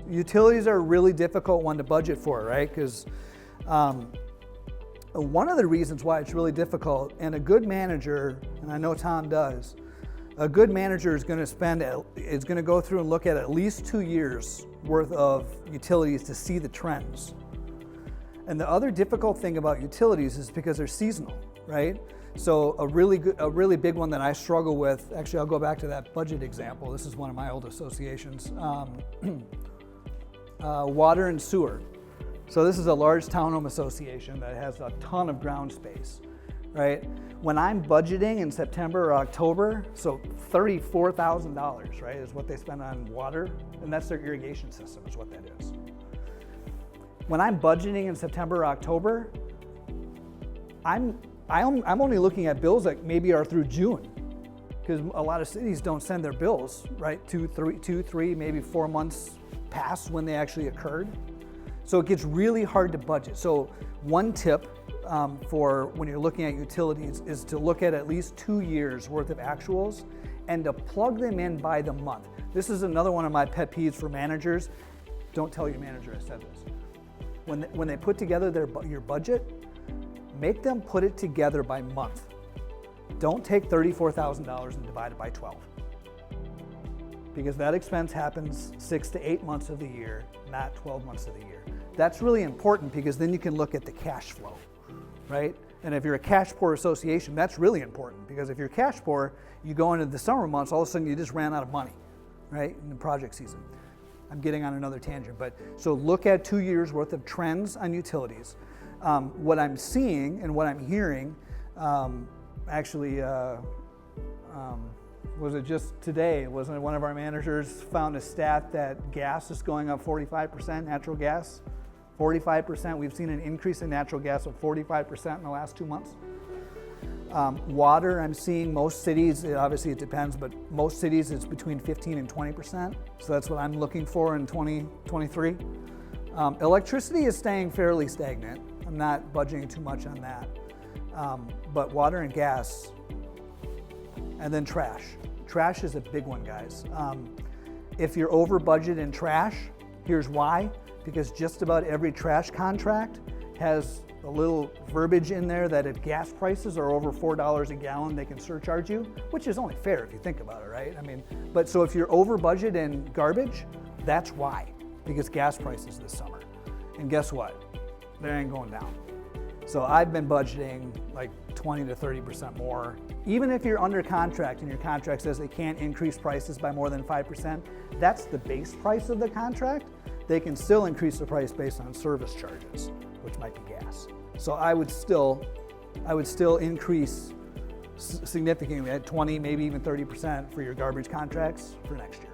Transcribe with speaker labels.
Speaker 1: Utilities are a really difficult one to budget for, right? Because one of the reasons why it's really difficult, and a good manager, and I know Tom does, a good manager is going to go through and look at least 2 years worth of utilities to see the trends. And the other difficult thing about utilities is because they're seasonal, right? So a really big one that I struggle with, actually I'll go back to that budget example. This is one of my old associations. Water and sewer. So this is a large townhome association that has a ton of ground space, right? When I'm budgeting in September or October, so $34,000, right, is what they spend on water, and that's their irrigation system is what that is. When I'm budgeting in September or October, I'm only looking at bills that maybe are through June, because a lot of cities don't send their bills, right, 2, 3, maybe 4 months past when they actually occurred. So it gets really hard to budget. So one tip for when you're looking at utilities is to look at least 2 years worth of actuals and to plug them in by the month. This is another one of my pet peeves for managers. Don't tell your manager I said this. When they put together your budget, make them put it together by month. Don't take $34,000 and divide it by 12. Because that expense happens 6 to 8 months of the year, not 12 months of the year. That's really important because then you can look at the cash flow, right? And if you're a cash poor association, that's really important because if you're cash poor, you go into the summer months, all of a sudden you just ran out of money, right, in the project season. I'm getting on another tangent, but so look at 2 years worth of trends on utilities. What I'm seeing and what I'm hearing, was it just today, wasn't it one of our managers found a stat that gas is going up 45%, natural gas, 45%. We've seen an increase in natural gas of 45% in the last 2 months. Water, I'm seeing most cities, obviously it depends, but most cities it's between 15 and 20%. So that's what I'm looking for in 2023. Electricity is staying fairly stagnant. I'm not budgeting too much on that. But water and gas, and then trash. Trash is a big one, guys. If you're over budget in trash, here's why. Because just about every trash contract has a little verbiage in there that if gas prices are over $4 a gallon, they can surcharge you, which is only fair if you think about it, right? I mean, but so if you're over budget in garbage, that's why, because gas prices this summer. And guess what? They ain't going down. So I've been budgeting like 20 to 30% more. Even if you're under contract and your contract says they can't increase prices by more than 5%, that's the base price of the contract. They can still increase the price based on service charges, which might be gas. So I would still increase significantly at 20, maybe even 30% for your garbage contracts for next year.